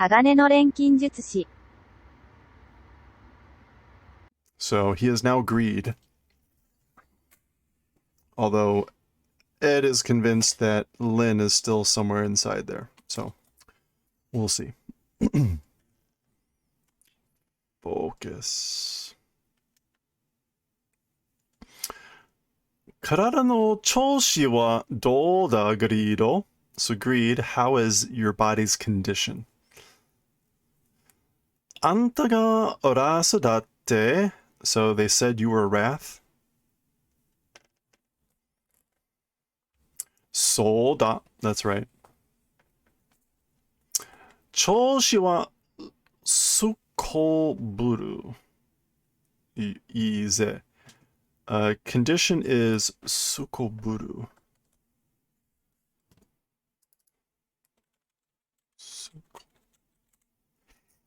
鋼の錬金術師 So he is now greed. Although Ed is convinced that Lin is still somewhere inside there. So we'll see. Focus. 体の調子はどうだ、グリード? So Greed, how is your body's condition? あんたがラスだって? So they said you were Wrath? そうだ. That's right. 調子はすこぶる. いいぜ. Condition is sukoburu.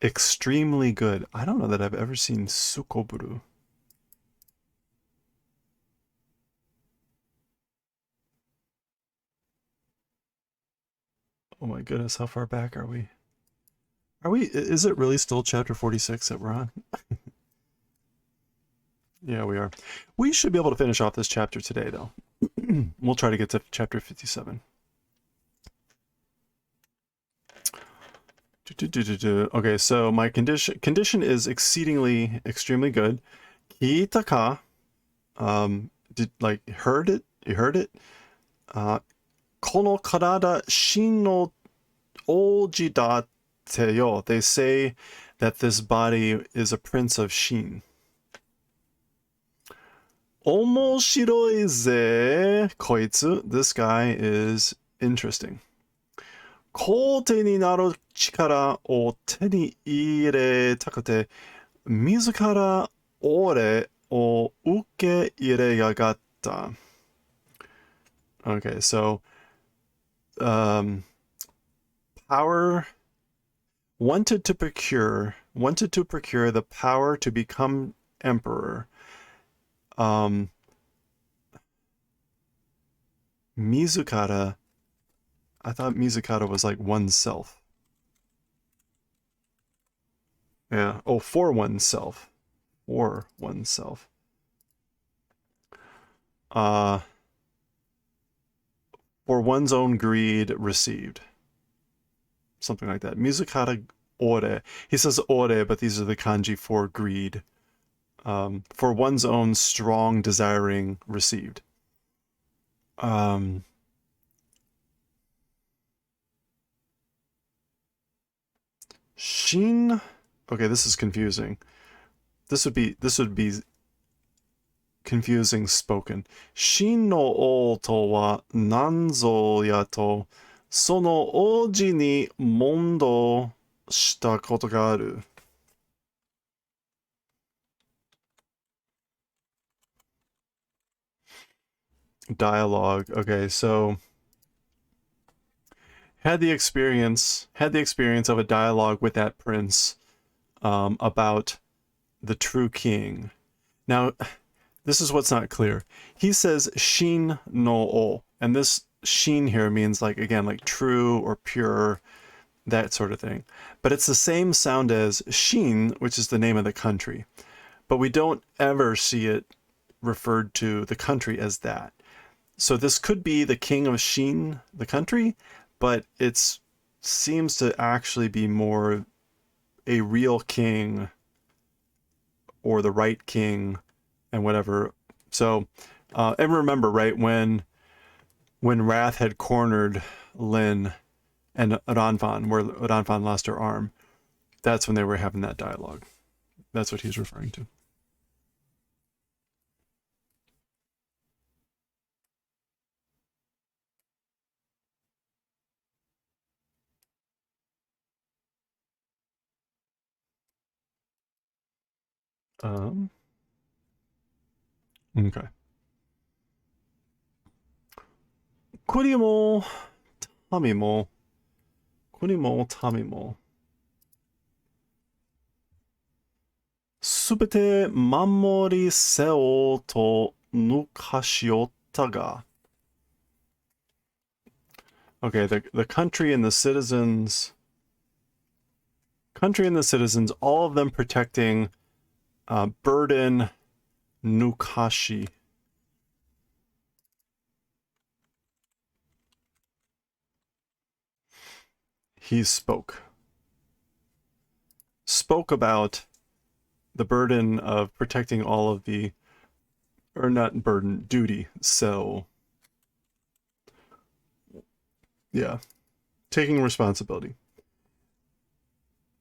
Extremely good. I don't know that I've ever seen sukoburu. Oh my goodness, how far back are we? Is it really still chapter 46 that we're on? Yeah, we are. We should be able to finish off this chapter today, though. We'll try to get to chapter 57. Okay, so my condition is extremely good. Kitaka, heard it? You heard it? Kono karada shin no oji datte yo. They say that this body is a prince of Shin. Omoshiroi ze koitsu. This guy is interesting. Kote ni naru chikara o te ni iretakute, mizu kara ore o uke iregagatta. Okay, so power wanted to procure the power to become emperor. Mizukata, I thought Mizukata was like oneself. Yeah. Oh, for oneself. For oneself. For one's own greed received. Something like that. Mizukata ore. He says ore, but these are the kanji for greed. For one's own strong desiring received. Shin. Okay, this is confusing. This would be confusing spoken. Shin no o to wa nanzo ya to sono oji ni mondo shita koto ga aru. Dialogue. Okay, so had the experience of a dialogue with that prince about the true king. Now, this is what's not clear. He says shin no o, and this shin here means like true or pure, that sort of thing. But it's the same sound as Shin, which is the name of the country. But we don't ever see it referred to the country as that. So this could be the king of Shin, the country, but it seems to actually be more a real king or the right king and whatever. So, and remember, right, when Wrath had cornered Lin and Ranvan, where Ranvan lost her arm, that's when they were having that dialogue. That's what he's referring to. Okay. 国も民もすべて守りせよと抜かしおったが Okay, the country and the citizens country and the citizens, all of them protecting burden nukashi. He spoke about the burden of protecting all of the, or not burden, duty. So, yeah, taking responsibility.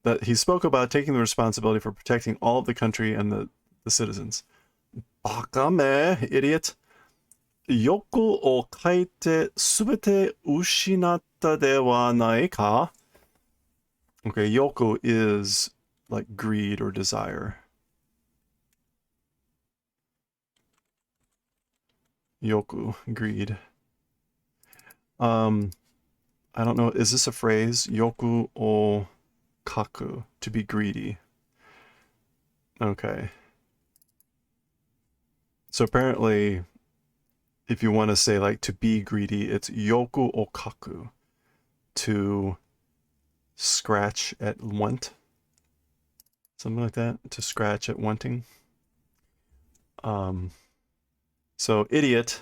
That he spoke about taking the responsibility for protecting all of the country and the citizens. Bakame, idiot. Yoku o kaite subete ushinatta de wa nai ka? Okay, yoku is like greed or desire. Yoku, greed. I don't know, is this a phrase? Yoku o kaku, to be greedy. Okay. So apparently, if you want to say like to be greedy, it's yoku o kaku, to scratch at want. Something like that, to scratch at wanting. So idiot,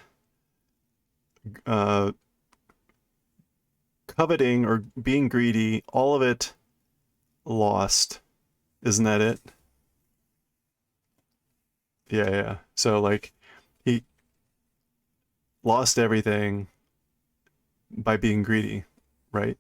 coveting or being greedy, all of it lost. Isn't that it? Yeah. So like he lost everything by being greedy, right?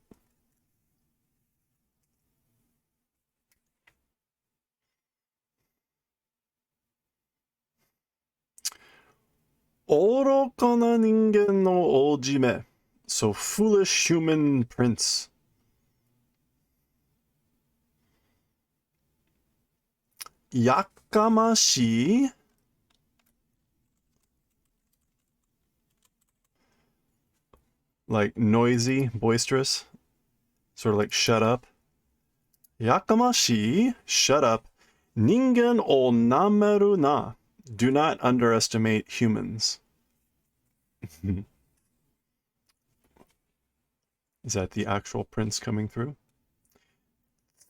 Orokana ningen no ojime. So foolish human prince. Yakamashi. Like noisy, boisterous. Sort of like shut up. Yakamashi, shut up. Ningen o nameru na. Do not underestimate humans. Is that the actual prince coming through?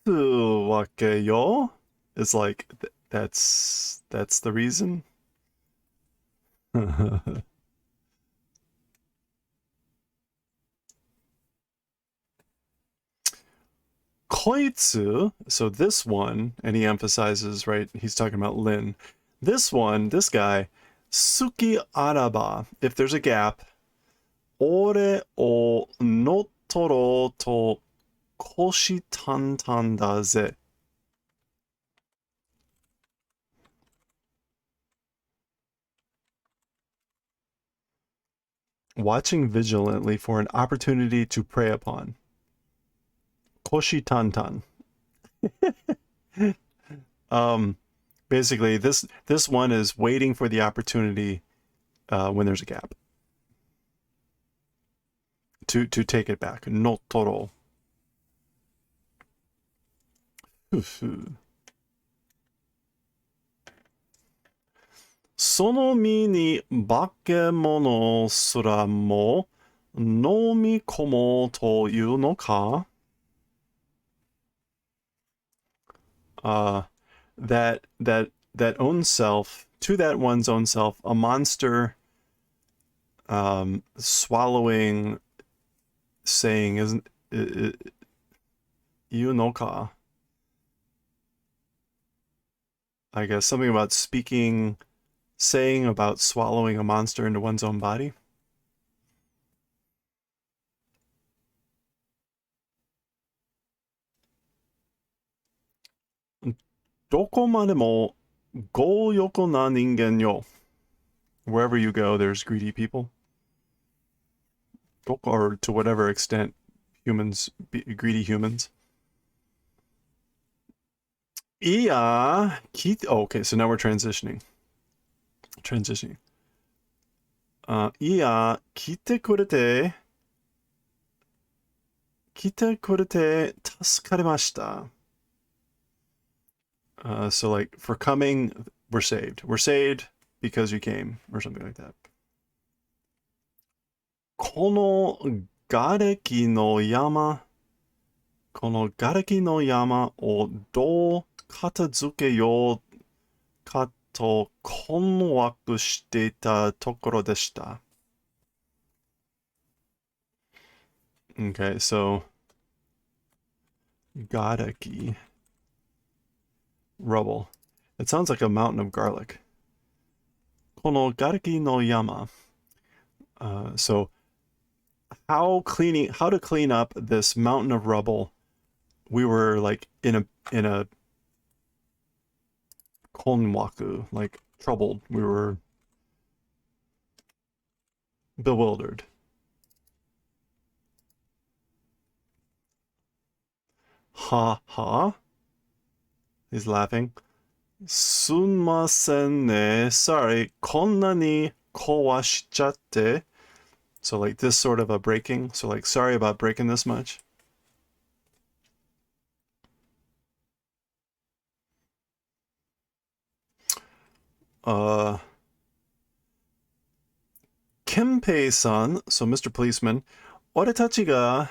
Wake yo? It's like, that's the reason? Koitsu, so this one, and he emphasizes, right, he's talking about Lin. This one, this guy, Suki araba, if there's a gap, ore o notoro to koshi tantan da ze. Watching vigilantly for an opportunity to prey upon. Koshi tantan. Basically, this one is waiting for the opportunity when there's a gap to take it back. Notoro. Sono mi ni bakemono sura mo nomikomo to iu no ka? That own self, to that one's own self, a monster swallowing, saying, isn't iu no ka? I guess something about speaking, saying about swallowing a monster into one's own body. Doko made mo go yoko na ningen yo. Wherever you go, there's greedy people. Or to whatever extent humans, greedy humans. Iya, okay, so now we're transitioning. Iya, kite kurete tasukaremashita. So like, for coming, we're saved. We're saved because you came, or something like that. Kono gareki no yama この瓦礫の山をどう片付けようかと困惑していたところでした。Okay, so 瓦礫, rubble. It sounds like a mountain of garlic. この瓦礫の山. So how to clean up this mountain of rubble. We were like in a konwaku, like troubled. We were bewildered. Ha ha. He's laughing. Sumasen ne. Sorry. こんなに壊しちゃって. So like this sort of a breaking. So like sorry about breaking this much. Kempei-san, so Mr. Policeman, 俺たちが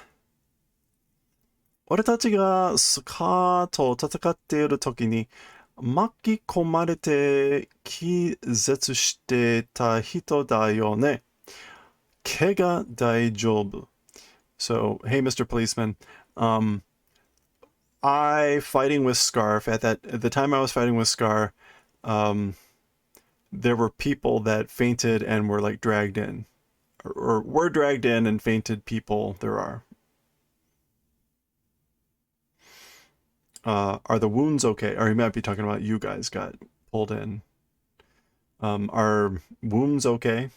スカーと戦っている時に巻き込まれて気絶してた人だよね。怪我大丈夫? So, hey, Mr. Policeman, I fighting with Scarf at the time I was fighting with Scar, there were people that fainted and were like dragged in, or were dragged in and fainted people. There are. Are the wounds okay? Or he might be talking about you guys got pulled in. Are wounds okay?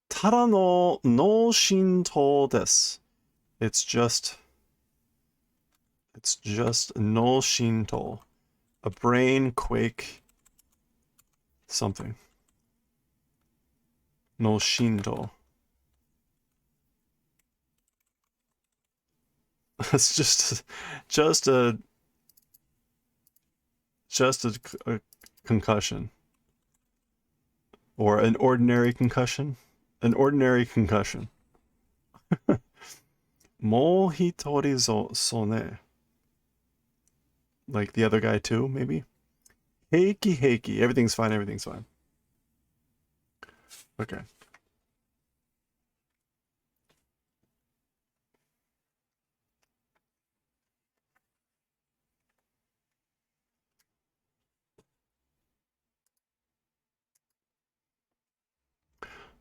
Tara no shinto desu. It's just no shinto. A brain quake. Something. No shinto. It's just a concussion. Or an ordinary concussion. An ordinary concussion. Mo hitori so ne. Like the other guy too, maybe? Heiki heiki. Everything's fine, everything's fine. Okay.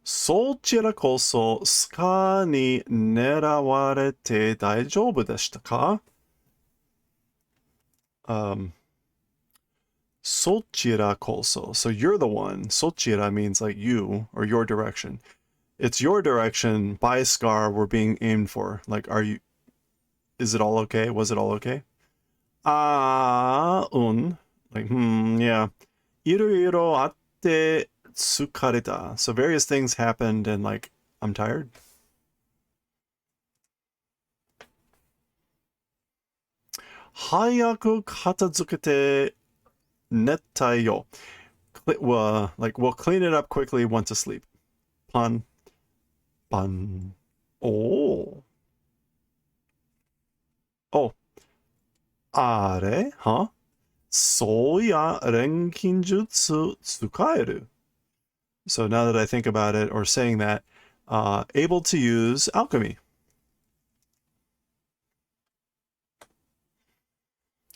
Sochira koso ska ni nerawarete daijoubu deshita ka? Sochira koso. So you're the one. Sochira means like you or your direction. It's your direction by Scar we're being aimed for. Like, is it all okay? Was it all okay? Like, yeah. Iroiro atte tsukareta. So various things happened and like, I'm tired. Hayaku katazukete nettai yo. Like, we'll clean it up quickly once asleep. Pun. Pun. Oh. Oh. Are? Huh? Soya renkinjutsu tsukaeru. So now that I think about it, or saying that, able to use alchemy.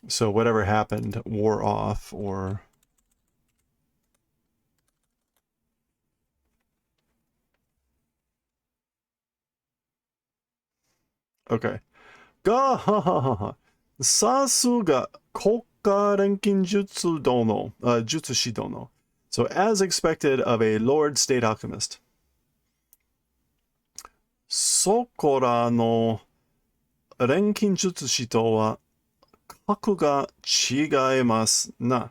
So whatever happened wore off, or... Okay. Ga ha ha ha ha. Sasuga kokka renkinjutsu dono. Jutsushi dono. So as expected of a Lord State Alchemist. Sokora no renkinjutsushi to wa kaku ga chigaemasu na.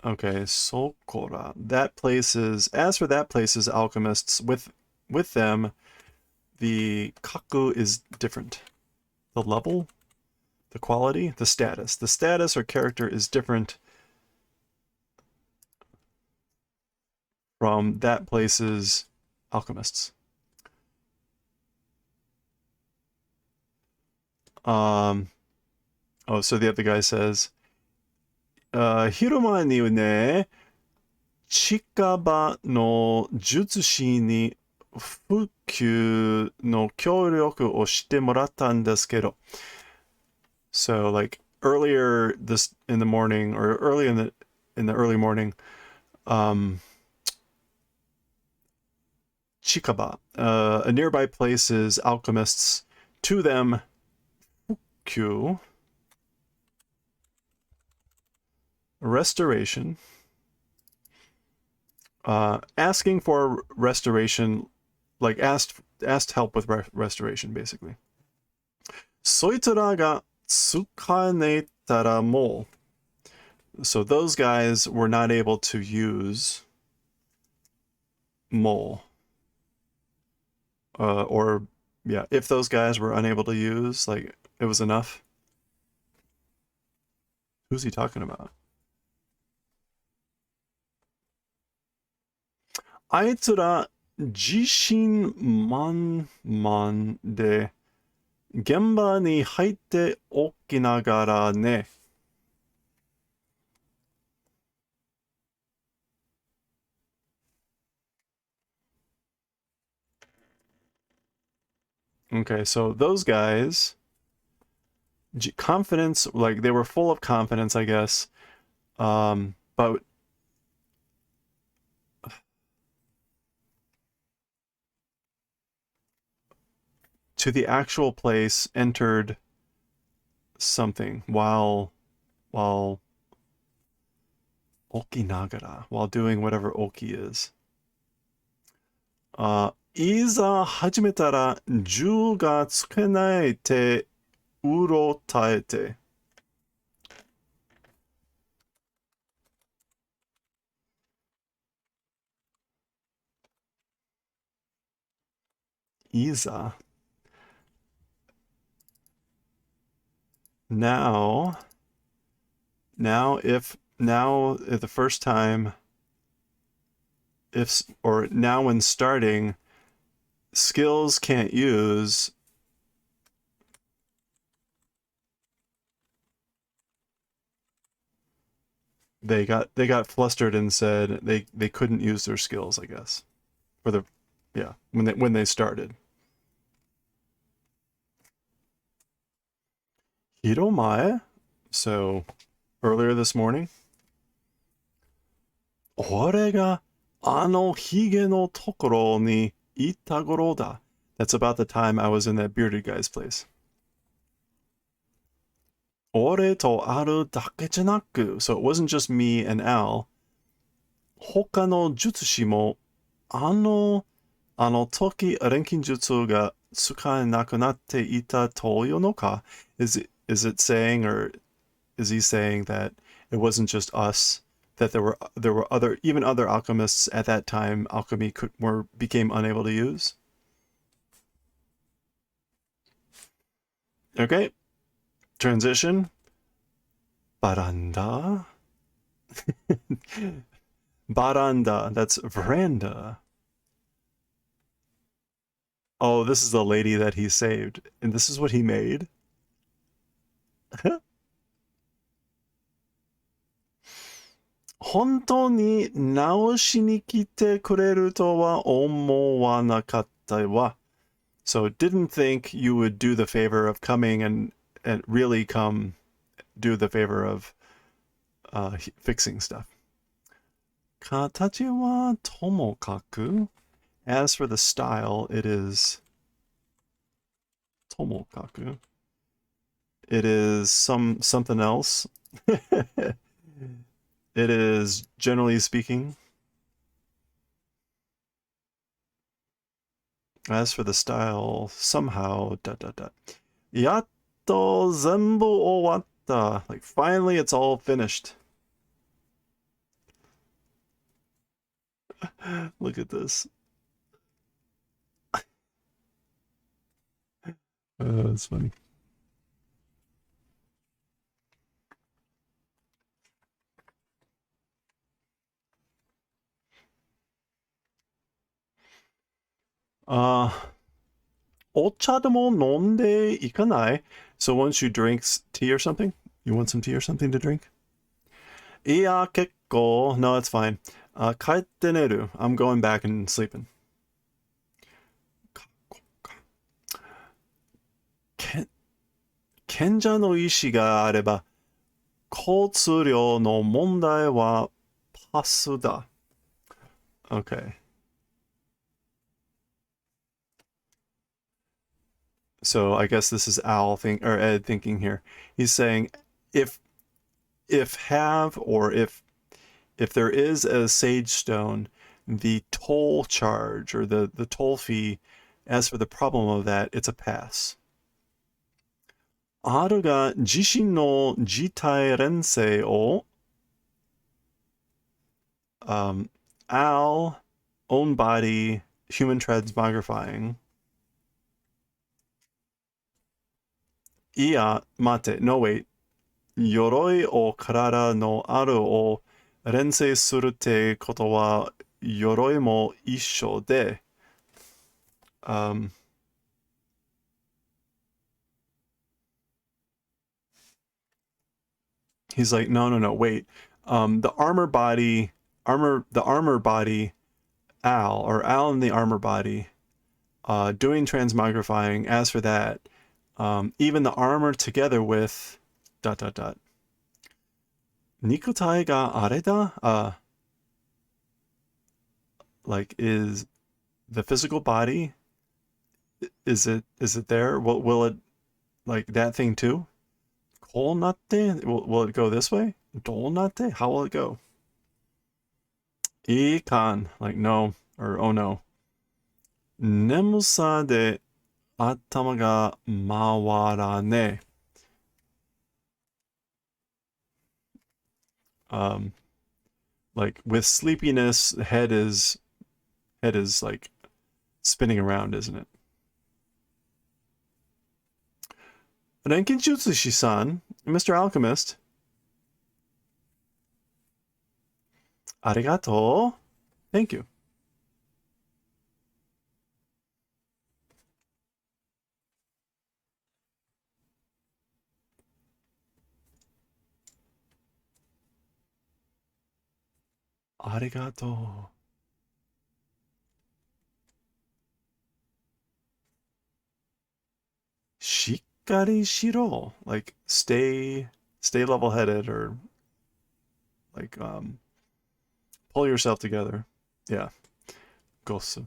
Okay, Sokora. That places, as for that place's alchemists, with them, the kaku is different. The level, the quality, the status. The status or character is different from that place's alchemists. Oh, so the other guy says, Hiroma ni ne, Chikaba no jutsushi ni fukyu no kyōryoku o shite moratta n desu kedo. So like earlier this in the morning, or early in the early morning, Chikaba, a nearby place's alchemists, to them, fukyu, restoration, asking for restoration, like asked help with restoration, basically. Soitara ga tsukanetara mo. So those guys were not able to use mo. Or, yeah, if those guys were unable to use, like, it was enough. Who's he talking about? あいつら自信満々で現場に入っておきながらね。Okay, so those guys, confidence, like they were full of confidence, I guess. But to the actual place entered something while Okinagara, while doing whatever Oki is. いざ始めたら銃がつけないてうろたえて。いざ now if the first time, if, or now when starting, skills can't use, they got flustered and said they couldn't use their skills, I guess, for the, yeah, when they started. Hiromae, so earlier this morning. 俺があのヒゲのところにいた頃だ. That's about the time I was in that bearded guy's place. 俺とあるだけじゃなく, so it wasn't just me and Al. 他の術師もあの時錬金術が使えなくなっていたというのか? Is it saying, or is he saying that it wasn't just us, that there were other alchemists at that time alchemy became unable to use? Okay. Transition. Baranda. Baranda. That's veranda. Oh, this is the lady that he saved, and this is what he made. 本当に直しに来てくれるとは思わなかったわ. So didn't think you would do the favor of coming and really come do the favor of fixing stuff. 形はともかく. As for the style, it is ともかく. It is something else. It is, generally speaking. As for the style, somehow, ... やっと全部終わった. Like, finally, it's all finished. Look at this. That's funny. Ocha de mo nonde ikanai. So once you drink tea or something, you want some tea or something to drink? Yeah, kekko. No, it's fine. Kaete neru. I'm going back and sleeping. Ken, Kenja no ishi ga areba, koutsuryo no mondai wa pasu da. Okay. So I guess this is Ed thinking here. He's saying if have or if there is a sage stone, the toll charge or the toll fee, as for the problem of that, it's a pass. Aru ga jishin no jitai rensei o Al own body human transmogrifying. Iya mate, no wait. Yoroi o karara no aru o rensei suru te koto wa yoroi mo issho de. He's like, no, wait. The armor body, Al in the armor body, doing transmogrifying. As for that, even the armor together with ... Nikutai ga areda? Like, is the physical body, is it there? Will it, like, that thing too? Kol natte? Will it go this way? Dol natte? How will it go? Ikan, like no, or oh no. Nemusa de atama ga mawarane. Like with sleepiness, head is like spinning around, isn't it? Renkinjutsushi-san, Mr. Alchemist. Arigato. Thank you. Arigato. Shikari shiro. Like stay level-headed, or like pull yourself together. Yeah. Gosu.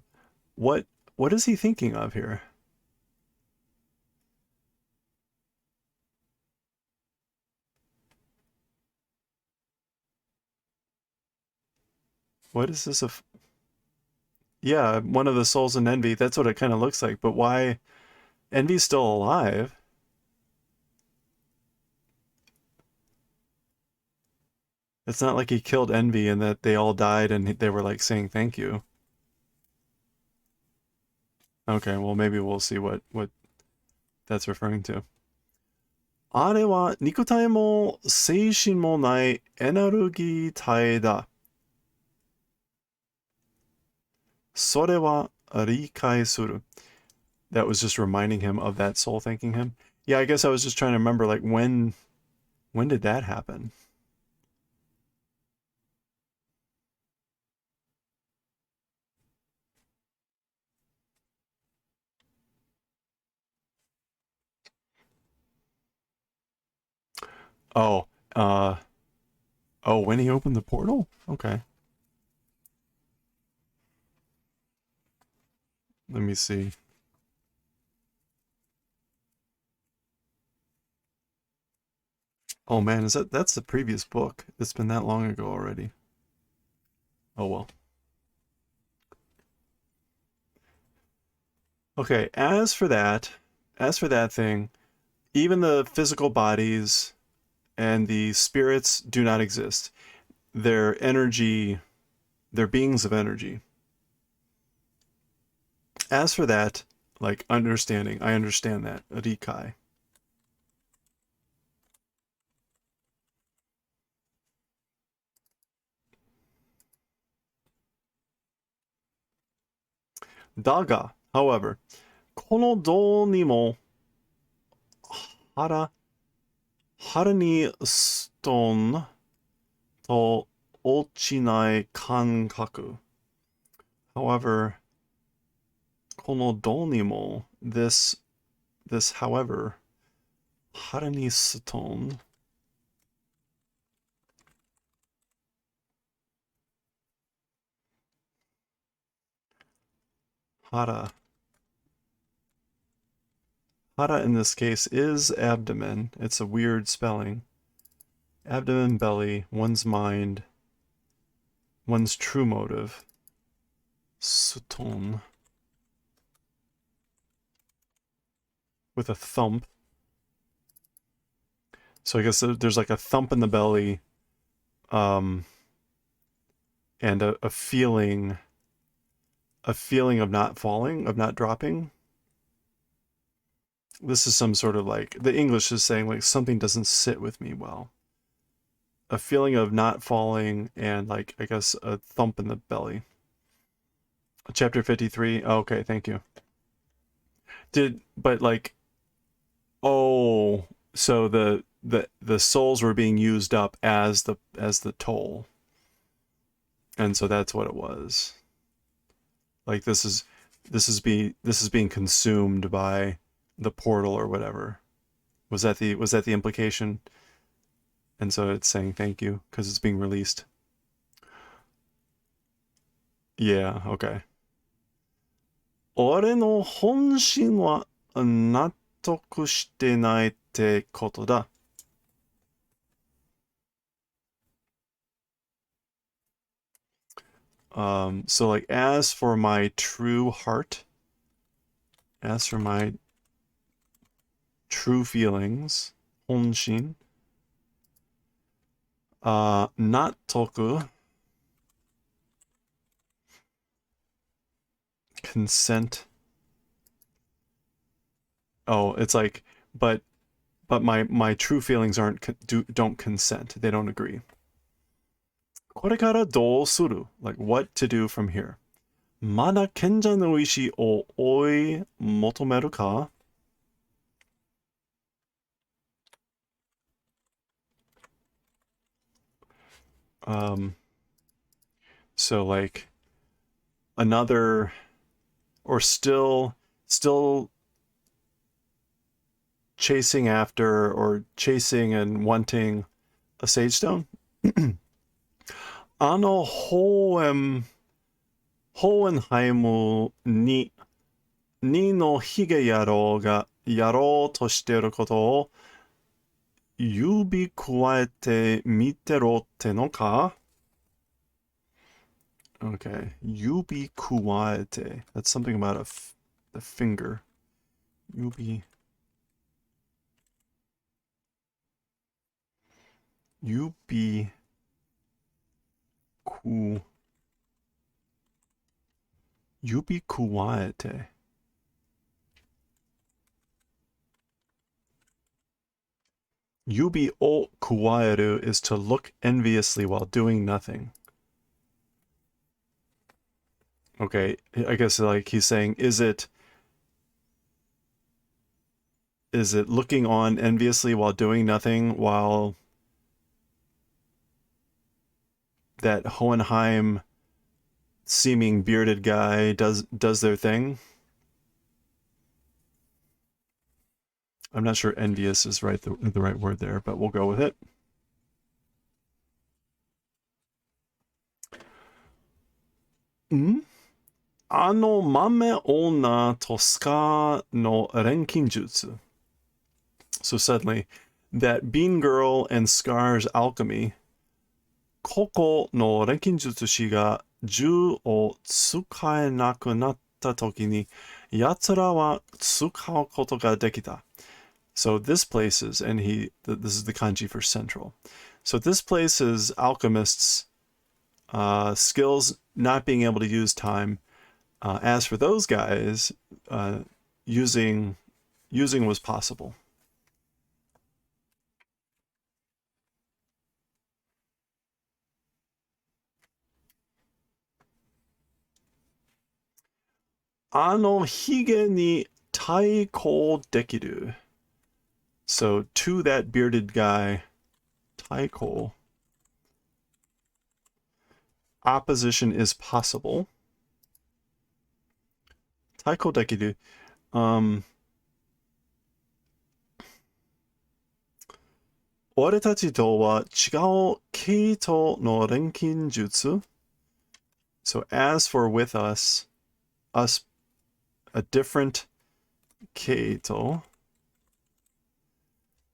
What is he thinking of here? What is this of? Yeah, one of the souls in Envy. That's what it kind of looks like. But why? Envy's still alive. It's not like he killed Envy and that they all died and they were like saying thank you. Okay, well maybe we'll see what that's referring to. あれは肉体も精神もないエネルギー体だ。それは理解する. That was just reminding him of that soul thanking him. Yeah, I guess I was just trying to remember, like, when did that happen? Oh, when he opened the portal? Okay. Let me see. Oh man, that's the previous book? It's been that long ago already. Oh well. Okay, as for that thing, even the physical bodies and the spirits do not exist. They're energy, they're beings of energy. As for that, like understanding, I understand that. Rikai. Daga, however, このどうにも hara, hara ni stone to ochinai kankaku. However, kono do ni mo, this however, hara ni stone, hara. Hara in this case is abdomen. It's a weird spelling. Abdomen, belly, one's mind, one's true motive. Suton. With a thump. So I guess there's like a thump in the belly, and a feeling of not falling, of not dropping. This is some sort of like, the English is saying like something doesn't sit with me well. A feeling of not falling and like, I guess, a thump in the belly. Chapter 53. Oh, okay, thank you. But like, oh, so the souls were being used up as the toll. And so that's what it was. Like this is being consumed by the portal or whatever. Was that the implication? And so it's saying thank you because it's being released. Yeah, okay. 俺の本心は納得してないってことだ。So like, as for my true heart, as for my true feelings, 本心, nattoku, consent. Oh, it's like, but my true feelings don't consent. They don't agree. これからどうする? Like, what to do from here? まだ賢者の石を追い求めるか? So like another, or still chasing after or chasing and wanting a sage stone. ホーエンハイムにのヒゲ野郎がやろうとしていることを指くわえて見てろってのか? Okay, 指くわえて. That's something about the finger. 指くわえて. Yubi o kuwaeru is to look enviously while doing nothing. Okay, I guess like he's saying, is it looking on enviously while doing nothing while that Hohenheim seeming bearded guy does their thing? I'm not sure envious is right the right word there, but we'll go with it. Ano mame onna Tosca no renkinjutsu. So suddenly, that Bean Girl and Scar's alchemy, Koko no renkinjutsu shi ga Ju o tsukaenaku natta toki ni yatsura wa tsukau koto ga dekita. So this places, and this is the kanji for central. So this places alchemists' skills not being able to use time. As for those guys, using was possible. Ano hige ni taiko dekiru. So to that bearded guy, Taiko, opposition is possible. Taiko dekiru. Um, 俺たちとは違う系統の錬金術 So as for with us, us a different keito,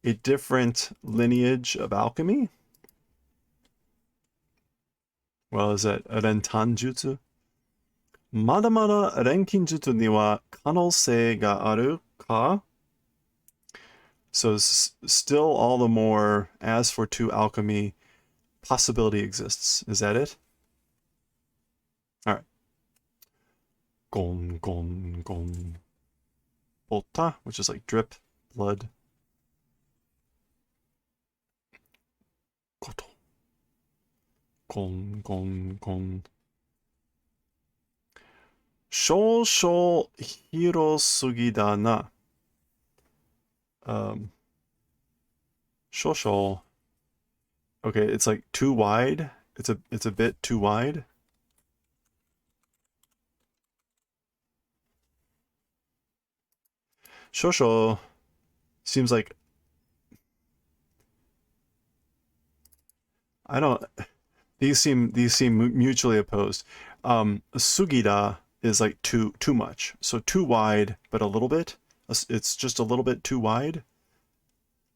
a different lineage of alchemy? Well, is that rentanjutsu? まだまだ錬金術には可能性があるか? So still all the more, as for to alchemy, possibility exists. Is that it? All right. Gon, gon, gon. Ota, which is like drip, blood. Koto. Gon, gon, gon. 少々広すぎだな。少々. Okay, it's like too wide. It's a bit too wide. Shosho seems like I don't. These seem mutually opposed. Sugida is like too much. So too wide, but a little bit. It's just a little bit too wide.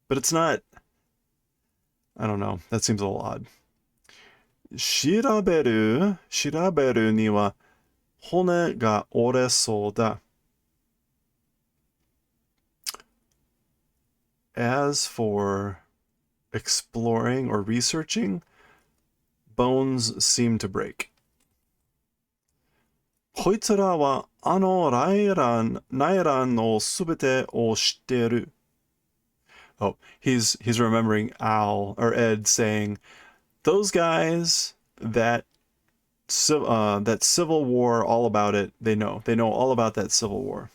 But it's not. I don't know. That seems a little odd. Shiraberu ni wa hone ga oresou da. As for exploring or researching, bones seem to break. こいつらはあの内乱のすべてを知っている. Oh, he's remembering Al or Ed saying, those guys, that civil war, all about it, they know all about that civil war.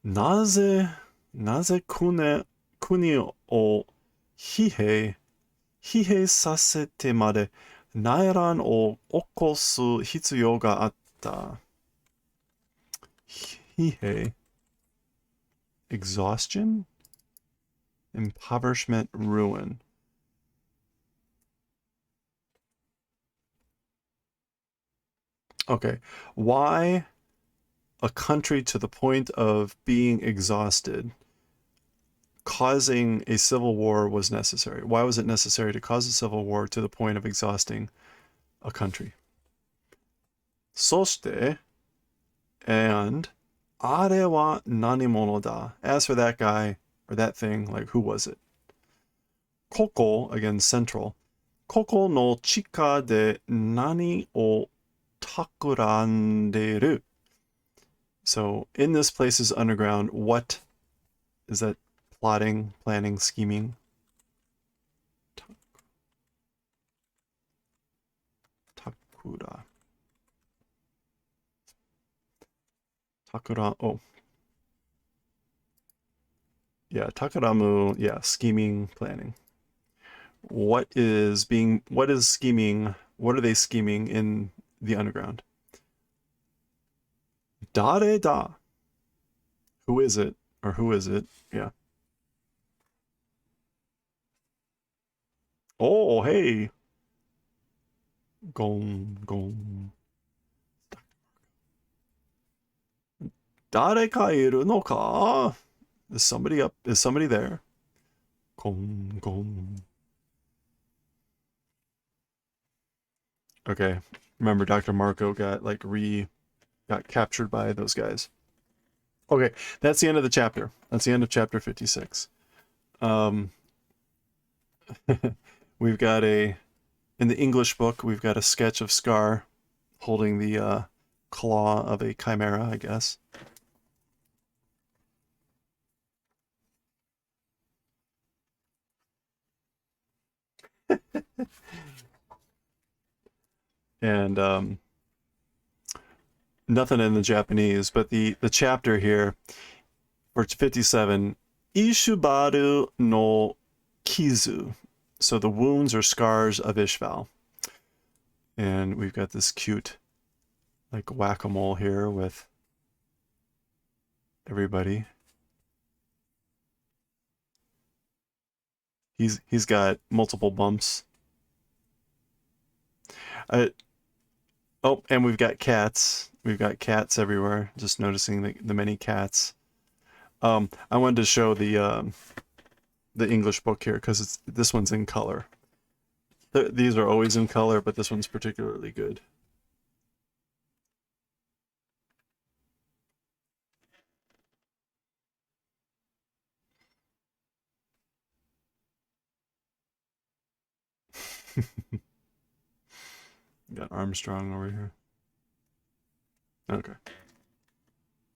なぜ国を疲弊させてまで内乱を起こす必要があった。疲弊 exhaustion, impoverishment, ruin. Okay, why a country to the point of being exhausted, causing a civil war was necessary? Why was it necessary to cause a civil war to the point of exhausting a country? そして, and あれは何者だ? As for that guy or that thing, like who was it? ここ, again central. ここの地下で何を企んでいる? So in this place's underground, what is that? Plotting, planning, scheming. Takura. Takura. Oh. Yeah, Takaramu. Yeah, scheming, planning. What is scheming? What are they scheming in the underground? Dare da. Who is it? Or who is it? Yeah. Oh, hey. Gon, gon. 誰かいるのか? Is somebody up? Is somebody there? Gon, gon. Okay. Remember, Dr. Marco got captured by those guys. Okay, that's the end of the chapter. That's the end of chapter 56. We've got in the English book, we've got a sketch of Scar holding the claw of a chimera, I guess. And nothing in the Japanese, but the chapter here for 57, Ishubaru no Kizu. So the wounds or scars of Ishval. And we've got this cute like whack-a-mole here with everybody. He's got multiple bumps. Oh, and we've got cats. We've got cats everywhere. Just noticing the many cats. I wanted to show the English book here because this one's in color. These are always in color, but this one's particularly good. Got Armstrong over here. Okay.